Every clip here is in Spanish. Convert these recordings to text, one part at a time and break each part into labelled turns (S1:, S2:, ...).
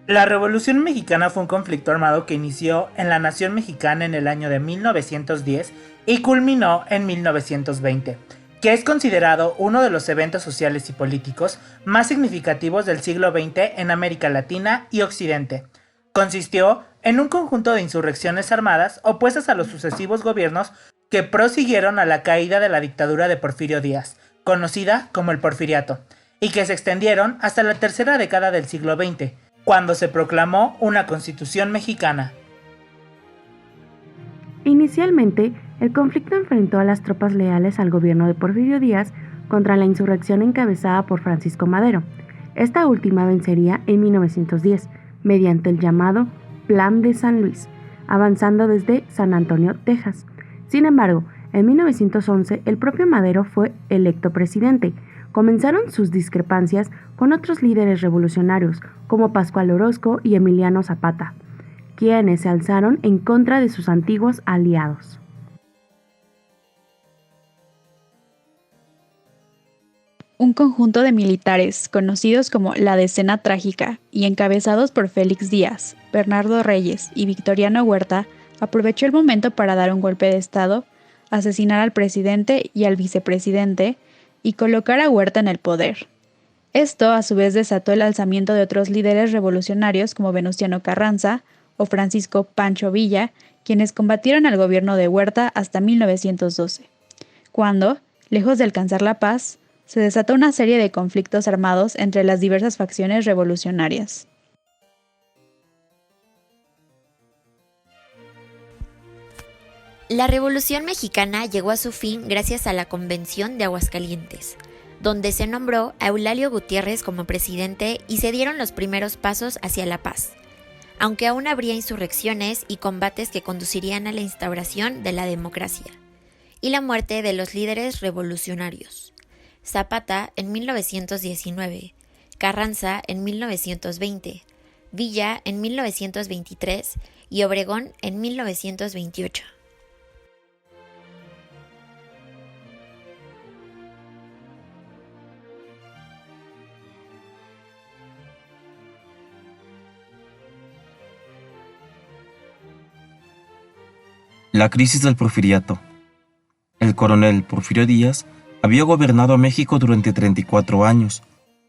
S1: La Revolución Mexicana fue un conflicto armado que inició en la nación mexicana en el año de 1910 y culminó en 1920, que es considerado uno de los eventos sociales y políticos más significativos del siglo XX en América Latina y Occidente. Consistió en un conjunto de insurrecciones armadas opuestas a los sucesivos gobiernos que prosiguieron a la caída de la dictadura de Porfirio Díaz, conocida como el Porfiriato, y que se extendieron hasta la tercera década del siglo XX, cuando se proclamó una Constitución mexicana.
S2: Inicialmente, el conflicto enfrentó a las tropas leales al gobierno de Porfirio Díaz contra la insurrección encabezada por Francisco Madero. Esta última vencería en 1910 mediante el llamado Plan de San Luis, avanzando desde San Antonio, Texas. Sin embargo, en 1911 el propio Madero fue electo presidente. Comenzaron sus discrepancias con otros líderes revolucionarios como Pascual Orozco y Emiliano Zapata, quienes se alzaron en contra de sus antiguos aliados.
S3: Un conjunto de militares, conocidos como la Decena Trágica y encabezados por Félix Díaz, Bernardo Reyes y Victoriano Huerta, aprovechó el momento para dar un golpe de Estado, asesinar al presidente y al vicepresidente y colocar a Huerta en el poder. Esto, a su vez, desató el alzamiento de otros líderes revolucionarios como Venustiano Carranza o Francisco Pancho Villa, quienes combatieron al gobierno de Huerta hasta 1912, cuando, lejos de alcanzar la paz, se desató una serie de conflictos armados entre las diversas facciones revolucionarias.
S4: La Revolución Mexicana llegó a su fin gracias a la Convención de Aguascalientes, donde se nombró a Eulalio Gutiérrez como presidente y se dieron los primeros pasos hacia la paz, aunque aún habría insurrecciones y combates que conducirían a la instauración de la democracia y la muerte de los líderes revolucionarios. Zapata en 1919, Carranza en 1920, Villa en 1923 y Obregón en 1928.
S5: La crisis del Porfiriato. El coronel Porfirio Díaz había gobernado a México durante 34 años,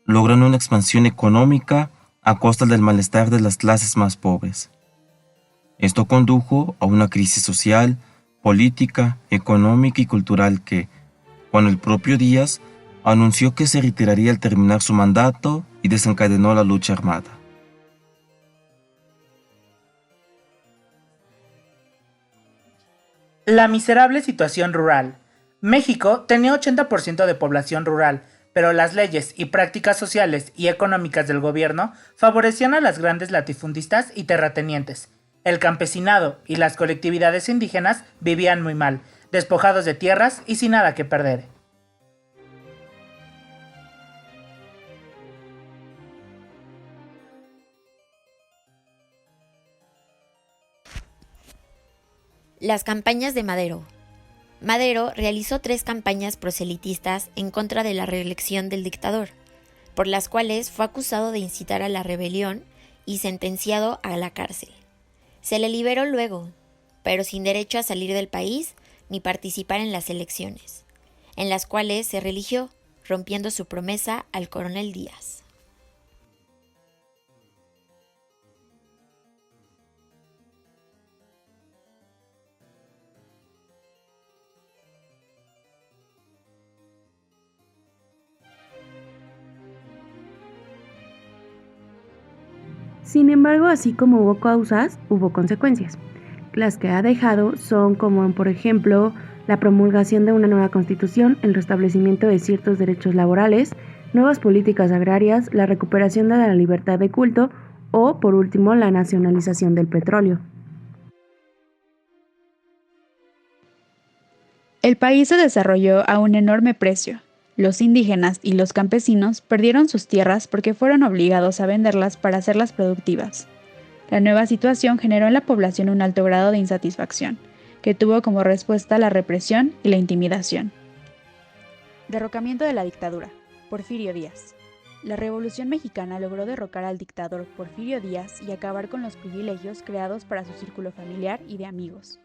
S5: logrando una expansión económica a costa del malestar de las clases más pobres. Esto condujo a una crisis social, política, económica y cultural que, cuando el propio Díaz anunció que se retiraría al terminar su mandato y desencadenó la lucha armada.
S1: La miserable situación rural. México tenía 80% de población rural, pero las leyes y prácticas sociales y económicas del gobierno favorecían a las grandes latifundistas y terratenientes. El campesinado y las colectividades indígenas vivían muy mal, despojados de tierras y sin nada que perder.
S4: Las campañas de Madero. Madero realizó 3 campañas proselitistas en contra de la reelección del dictador, por las cuales fue acusado de incitar a la rebelión y sentenciado a la cárcel. Se le liberó luego, pero sin derecho a salir del país ni participar en las elecciones, en las cuales se religió, rompiendo su promesa al coronel Díaz.
S2: Sin embargo, así como hubo causas, hubo consecuencias. Las que ha dejado son como, por ejemplo, la promulgación de una nueva constitución, el restablecimiento de ciertos derechos laborales, nuevas políticas agrarias, la recuperación de la libertad de culto o, por último, la nacionalización del petróleo.
S3: El país se desarrolló a un enorme precio. Los indígenas y los campesinos perdieron sus tierras porque fueron obligados a venderlas para hacerlas productivas. La nueva situación generó en la población un alto grado de insatisfacción, que tuvo como respuesta la represión y la intimidación. Derrocamiento de la dictadura. Porfirio Díaz. La Revolución Mexicana logró derrocar al dictador Porfirio Díaz y acabar con los privilegios creados para su círculo familiar y de amigos.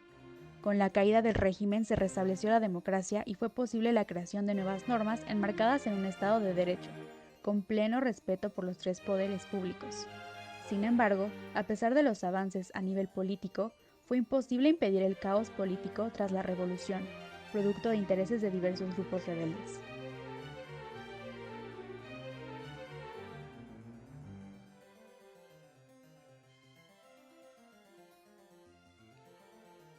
S3: Con la caída del régimen se restableció la democracia y fue posible la creación de nuevas normas enmarcadas en un Estado de Derecho, con pleno respeto por los tres poderes públicos. Sin embargo, a pesar de los avances a nivel político, fue imposible impedir el caos político tras la revolución, producto de intereses de diversos grupos rebeldes.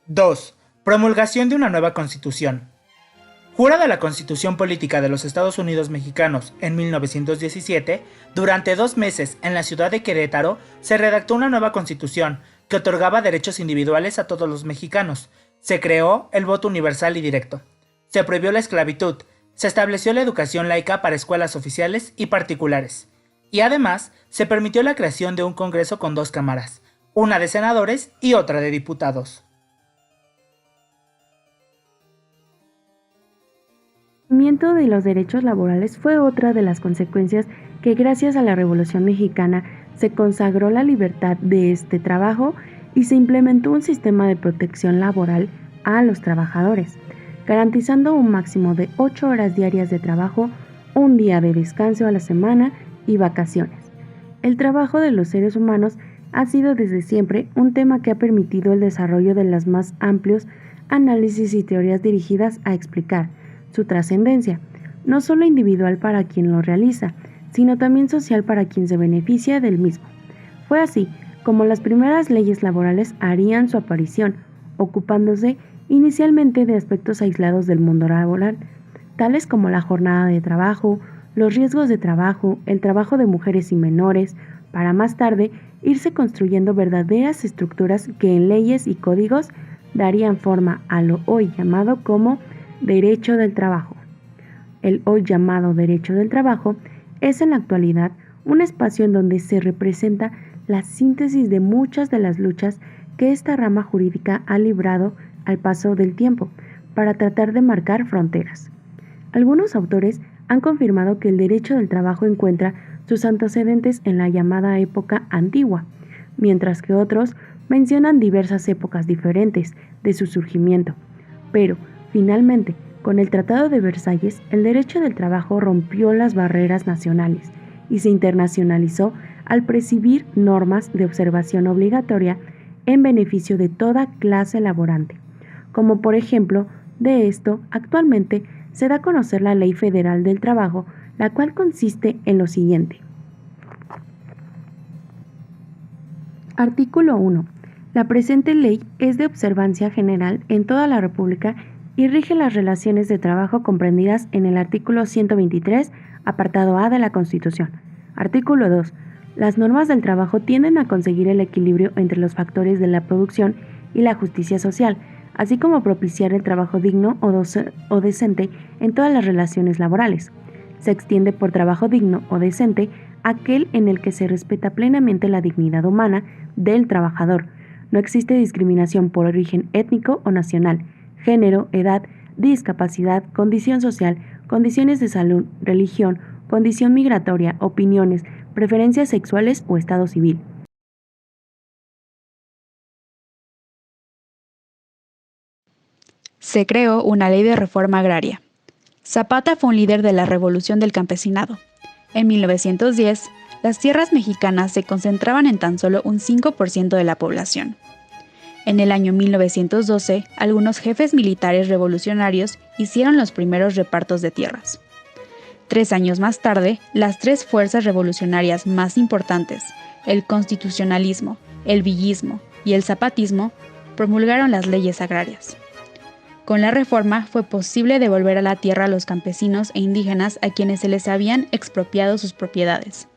S1: Dos. Promulgación de una nueva Constitución. Jurada la Constitución Política de los Estados Unidos Mexicanos en 1917, durante 2 meses en la ciudad de Querétaro se redactó una nueva Constitución que otorgaba derechos individuales a todos los mexicanos. Se creó el voto universal y directo. Se prohibió la esclavitud. Se estableció la educación laica para escuelas oficiales y particulares. Y además, se permitió la creación de un Congreso con 2 cámaras, una de senadores y otra de diputados.
S2: El cumplimiento de los derechos laborales fue otra de las consecuencias que gracias a la Revolución Mexicana se consagró la libertad de este trabajo y se implementó un sistema de protección laboral a los trabajadores, garantizando un máximo de 8 horas diarias de trabajo, un día de descanso a la semana y vacaciones. El trabajo de los seres humanos ha sido desde siempre un tema que ha permitido el desarrollo de los más amplios análisis y teorías dirigidas a explicar su trascendencia, no solo individual para quien lo realiza, sino también social para quien se beneficia del mismo. Fue así como las primeras leyes laborales harían su aparición, ocupándose inicialmente de aspectos aislados del mundo laboral, tales como la jornada de trabajo, los riesgos de trabajo, el trabajo de mujeres y menores, para más tarde irse construyendo verdaderas estructuras que en leyes y códigos darían forma a lo hoy llamado como derecho del trabajo. El hoy llamado derecho del trabajo es en la actualidad un espacio en donde se representa la síntesis de muchas de las luchas que esta rama jurídica ha librado al paso del tiempo para tratar de marcar fronteras. Algunos autores han confirmado que el derecho del trabajo encuentra sus antecedentes en la llamada época antigua, mientras que otros mencionan diversas épocas diferentes de su surgimiento, pero finalmente, con el Tratado de Versalles, el derecho del trabajo rompió las barreras nacionales y se internacionalizó al prescribir normas de observación obligatoria en beneficio de toda clase laborante. Como por ejemplo, de esto, actualmente se da a conocer la Ley Federal del Trabajo, la cual consiste en lo siguiente. Artículo 1. La presente ley es de observancia general en toda la República y rige las relaciones de trabajo comprendidas en el artículo 123, apartado A de la Constitución. Artículo 2. Las normas del trabajo tienden a conseguir el equilibrio entre los factores de la producción y la justicia social, así como propiciar el trabajo digno o decente en todas las relaciones laborales. Se extiende por trabajo digno o decente aquel en el que se respeta plenamente la dignidad humana del trabajador. No existe discriminación por origen étnico o nacional, género, edad, discapacidad, condición social, condiciones de salud, religión, condición migratoria, opiniones, preferencias sexuales o estado civil.
S3: Se creó una ley de reforma agraria. Zapata fue un líder de la revolución del campesinado. En 1910, las tierras mexicanas se concentraban en tan solo un 5% de la población. En el año 1912, algunos jefes militares revolucionarios hicieron los primeros repartos de tierras. 3 años más tarde, las 3 fuerzas revolucionarias más importantes, el constitucionalismo, el villismo y el zapatismo, promulgaron las leyes agrarias. Con la reforma fue posible devolver a la tierra a los campesinos e indígenas a quienes se les habían expropiado sus propiedades.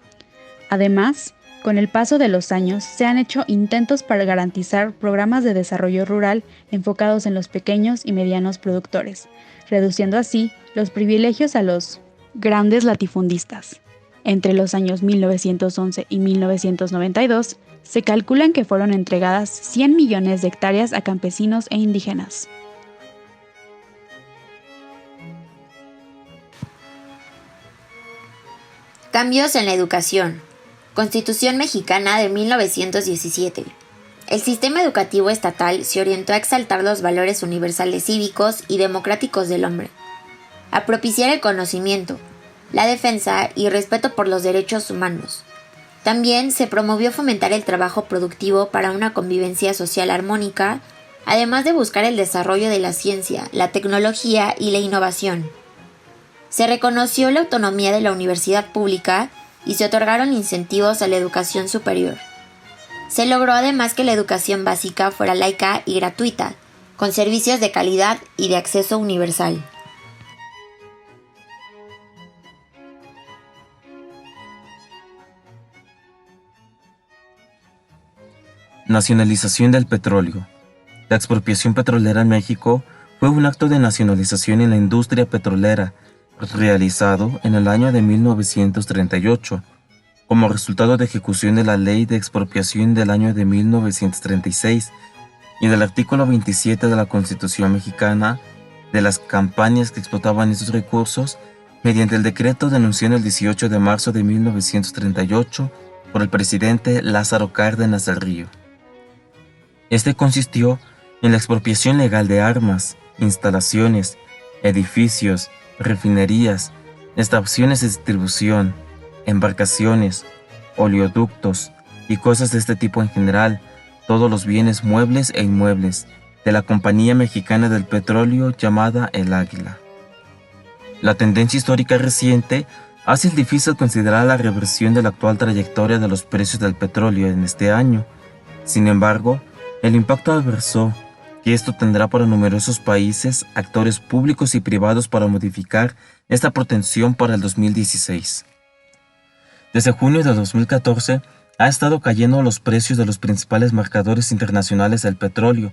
S3: Además, con el paso de los años, se han hecho intentos para garantizar programas de desarrollo rural enfocados en los pequeños y medianos productores, reduciendo así los privilegios a los grandes latifundistas. Entre los años 1911 y 1992, se calculan que fueron entregadas 100 millones de hectáreas a campesinos e indígenas.
S4: Cambios en la educación. Constitución mexicana de 1917. El sistema educativo estatal se orientó a exaltar los valores universales cívicos y democráticos del hombre, a propiciar el conocimiento, la defensa y respeto por los derechos humanos. También se promovió fomentar el trabajo productivo para una convivencia social armónica, además de buscar el desarrollo de la ciencia, la tecnología y la innovación. Se reconoció la autonomía de la universidad pública y se otorgaron incentivos a la educación superior. Se logró además que la educación básica fuera laica y gratuita, con servicios de calidad y de acceso universal.
S5: Nacionalización del petróleo. La expropiación petrolera en México fue un acto de nacionalización en la industria petrolera realizado en el año de 1938, como resultado de ejecución de la Ley de Expropiación del año de 1936 y del artículo 27 de la Constitución mexicana, de las campañas que explotaban esos recursos mediante el decreto denunciado el 18 de marzo de 1938 por el presidente Lázaro Cárdenas del Río. Este consistió en la expropiación legal de armas, instalaciones, edificios, refinerías, estaciones de distribución, embarcaciones, oleoductos y cosas de este tipo en general, todos los bienes muebles e inmuebles de la Compañía Mexicana del Petróleo llamada El Águila. La tendencia histórica reciente hace difícil considerar la reversión de la actual trayectoria de los precios del petróleo en este año. Sin embargo, el impacto adverso que esto tendrá para numerosos países, actores públicos y privados para modificar esta protensión para el 2016. Desde junio de 2014 ha estado cayendo los precios de los principales marcadores internacionales del petróleo,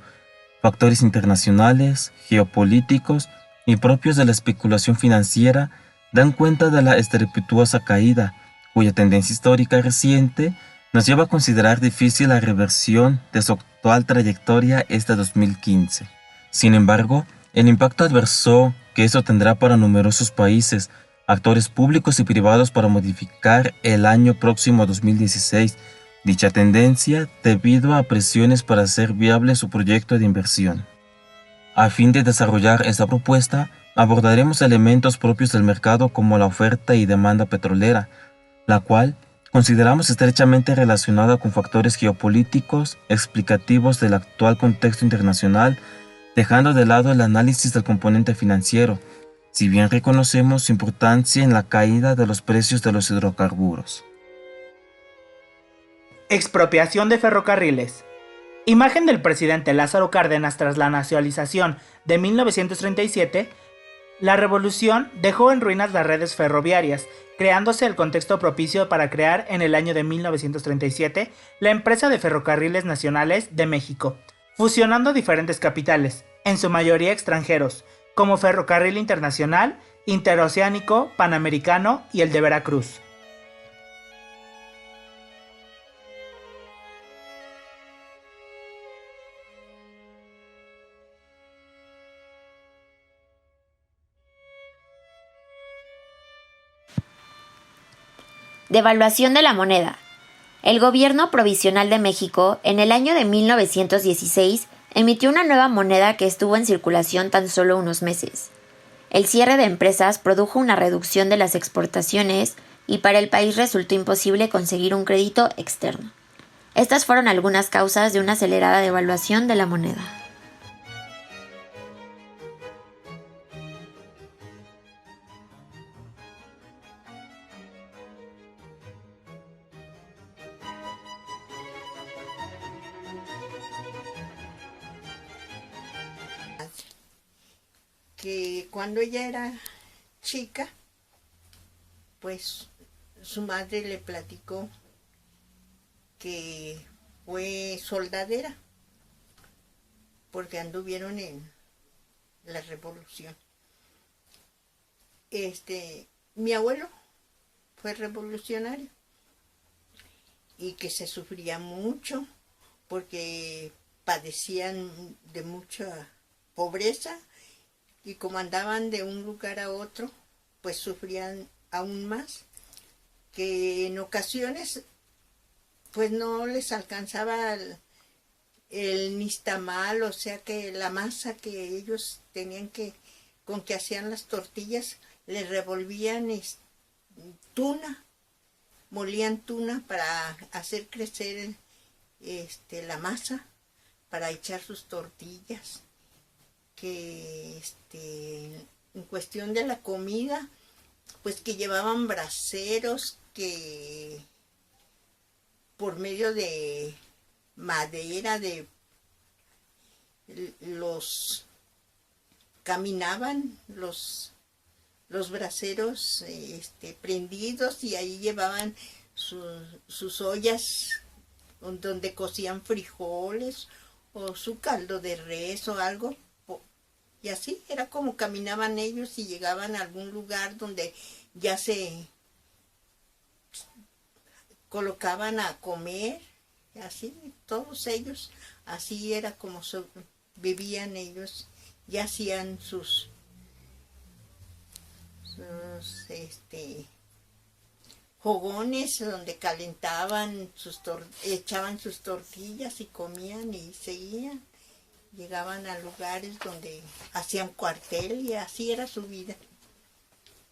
S5: factores internacionales, geopolíticos y propios de la especulación financiera dan cuenta de la estrepitosa caída, cuya tendencia histórica reciente nos lleva a considerar difícil la reversión de su actual trayectoria este 2015. Sin embargo, el impacto adverso que esto tendrá para numerosos países, actores públicos y privados para modificar el año próximo 2016 dicha tendencia debido a presiones para hacer viable su proyecto de inversión. A fin de desarrollar esta propuesta, abordaremos elementos propios del mercado como la oferta y demanda petrolera, la cual consideramos estrechamente relacionada con factores geopolíticos explicativos del actual contexto internacional, dejando de lado el análisis del componente financiero, si bien reconocemos su importancia en la caída de los precios de los hidrocarburos.
S1: Expropiación de ferrocarriles. Imagen del presidente Lázaro Cárdenas tras la nacionalización de 1937, la revolución dejó en ruinas las redes ferroviarias, creándose el contexto propicio para crear en el año de 1937 la empresa de ferrocarriles nacionales de México, fusionando diferentes capitales, en su mayoría extranjeros, como Ferrocarril Internacional, Interoceánico, Panamericano y el de Veracruz.
S4: Devaluación de la moneda. El Gobierno Provisional de México, en el año de 1916, emitió una nueva moneda que estuvo en circulación tan solo unos meses. El cierre de empresas produjo una reducción de las exportaciones y para el país resultó imposible conseguir un crédito externo. Estas fueron algunas causas de una acelerada devaluación de la moneda.
S6: Que cuando ella era chica, pues su madre le platicó que fue soldadera porque anduvieron en la revolución. Mi abuelo fue revolucionario y que se sufría mucho porque padecían de mucha pobreza. Y como andaban de un lugar a otro, pues sufrían aún más. que en ocasiones pues no les alcanzaba el nixtamal, o sea que la masa que ellos tenían con que hacían las tortillas, les revolvían tuna, molían tuna para hacer crecer la masa, para echar sus tortillas. Que en cuestión de la comida, pues que llevaban braseros que por medio de madera los caminaban los braseros prendidos, y ahí llevaban sus ollas donde cocían frijoles o su caldo de res o algo. Y así era como caminaban ellos y llegaban a algún lugar donde ya se colocaban a comer, así, todos ellos, así era como vivían ellos, y hacían sus fogones donde calentaban echaban sus tortillas y comían y seguían. Llegaban a lugares donde hacían cuartel y así era su vida.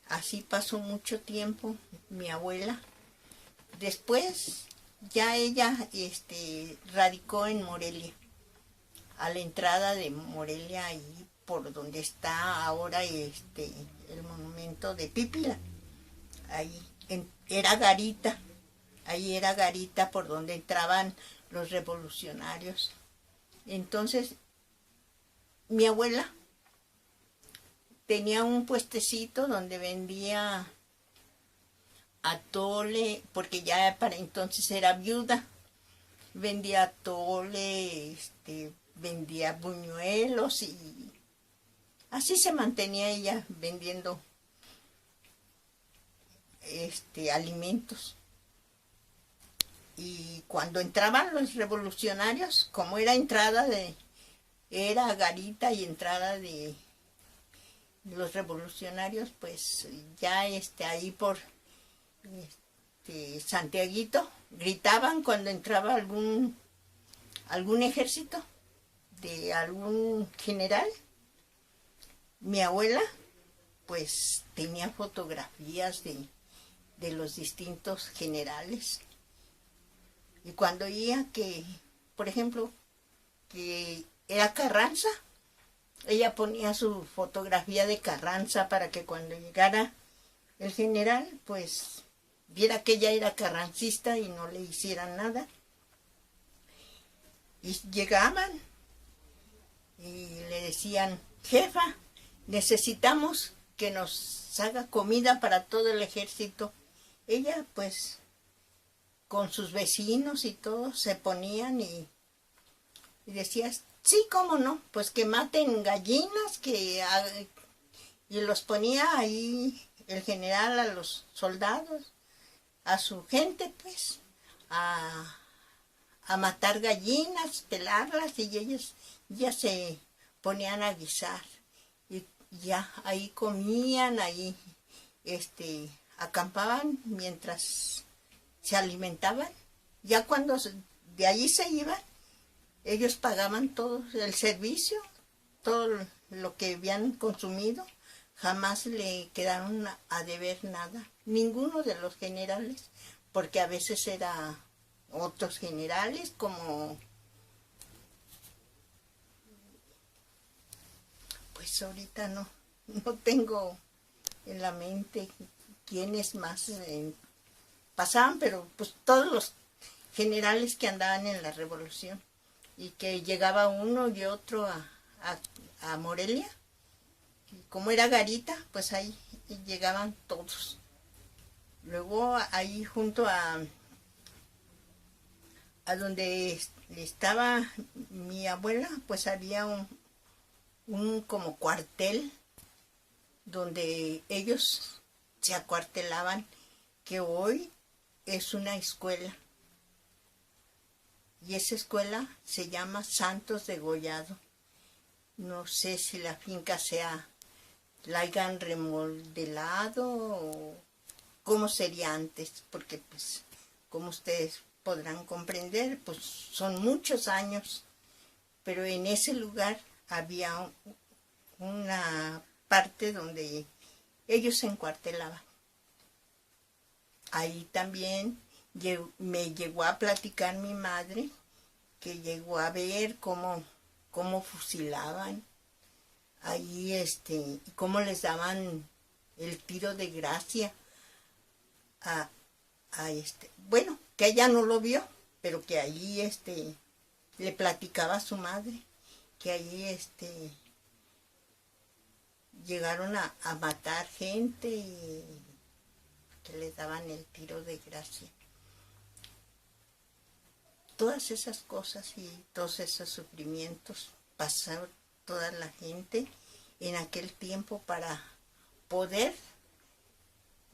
S6: Así pasó mucho tiempo mi abuela. Después ya ella radicó en Morelia, a la entrada de Morelia, ahí por donde está ahora el monumento de Pípila. Ahí era garita, ahí era garita por donde entraban los revolucionarios. Entonces, mi abuela tenía un puestecito donde vendía atole, porque ya para entonces era viuda. Vendía atole, vendía buñuelos, y así se mantenía ella vendiendo alimentos. Y cuando entraban los revolucionarios, como era era garita y entrada de los revolucionarios, pues ya ahí por Santiaguito gritaban cuando entraba algún ejército de algún general. Mi abuela pues tenía fotografías de los distintos generales, y cuando oía que, por ejemplo, que era Carranza, ella ponía su fotografía de Carranza para que cuando llegara el general, pues viera que ella era carrancista y no le hicieran nada. Y llegaban y le decían: jefa, necesitamos que nos haga comida para todo el ejército. Ella pues con sus vecinos y todos se ponían y decía: sí, cómo no, pues que maten gallinas, y los ponía ahí el general a los soldados, a su gente, pues, a matar gallinas, pelarlas, y ellos ya se ponían a guisar, y ya ahí comían, ahí acampaban mientras se alimentaban. Ya cuando de allí se iban, ellos pagaban todo el servicio, todo lo que habían consumido, jamás le quedaron a deber nada, ninguno de los generales, porque a veces eran otros generales, como pues ahorita no tengo en la mente quiénes más pasaban, pero pues todos los generales que andaban en la revolución, y que llegaba uno y otro a Morelia, y como era garita, pues ahí llegaban todos. Luego ahí junto a donde estaba mi abuela, pues había un como cuartel donde ellos se acuartelaban, que hoy es una escuela. Y esa escuela se llama Santos de Gollado. No sé si la finca la hayan remodelado cómo sería antes, porque pues como ustedes podrán comprender, pues son muchos años, pero en ese lugar había una parte donde ellos se encuartelaban. Ahí también me llegó a platicar mi madre que llegó a ver cómo fusilaban ahí, y cómo les daban el tiro de gracia a bueno, que ella no lo vio, pero que ahí le platicaba a su madre que ahí llegaron a matar gente y que les daban el tiro de gracia. Todas esas cosas y todos esos sufrimientos pasaron toda la gente en aquel tiempo para poder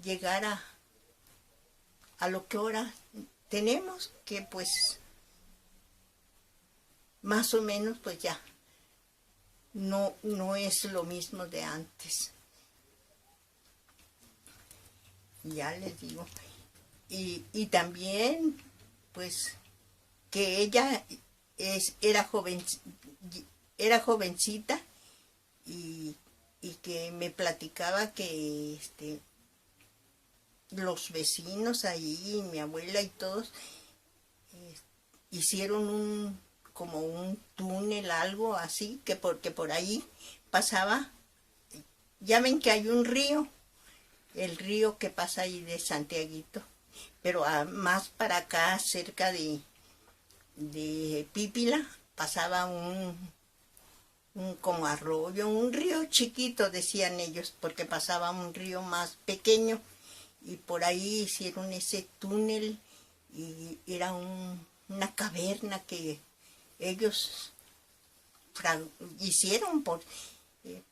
S6: llegar a lo que ahora tenemos, que pues más o menos pues ya no es lo mismo de antes. Ya les digo. Y también pues que ella era jovencita y que me platicaba que los vecinos ahí, mi abuela y todos, hicieron como un túnel, algo así, que porque por ahí pasaba. Ya ven que hay un río, el río que pasa ahí de Santiaguito, pero más para acá, cerca de Pípila, pasaba un como arroyo, un río chiquito, decían ellos, porque pasaba un río más pequeño, y por ahí hicieron ese túnel, y era una caverna que ellos hicieron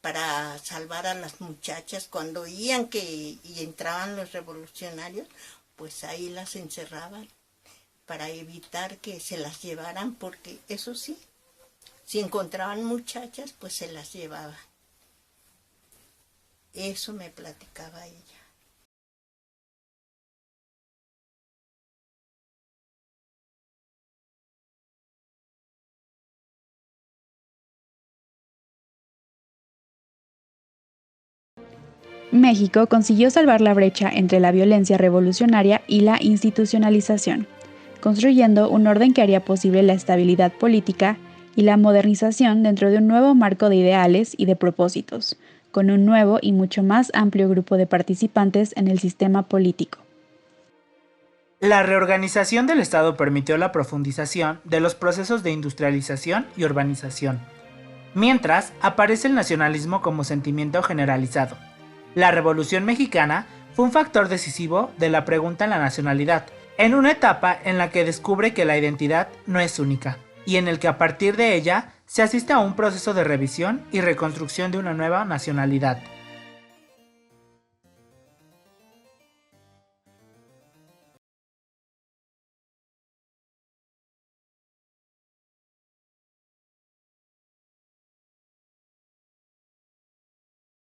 S6: para salvar a las muchachas. Cuando oían y entraban los revolucionarios, pues ahí las encerraban para evitar que se las llevaran, porque eso sí, si encontraban muchachas, pues se las llevaban. Eso me platicaba ella.
S3: México consiguió salvar la brecha entre la violencia revolucionaria y la institucionalización, construyendo un orden que haría posible la estabilidad política y la modernización dentro de un nuevo marco de ideales y de propósitos, con un nuevo y mucho más amplio grupo de participantes en el sistema político.
S1: La reorganización del Estado permitió la profundización de los procesos de industrialización y urbanización, mientras aparece el nacionalismo como sentimiento generalizado. La Revolución Mexicana fue un factor decisivo de la pregunta en la nacionalidad, en una etapa en la que descubre que la identidad no es única, y en el que a partir de ella se asiste a un proceso de revisión y reconstrucción de una nueva nacionalidad.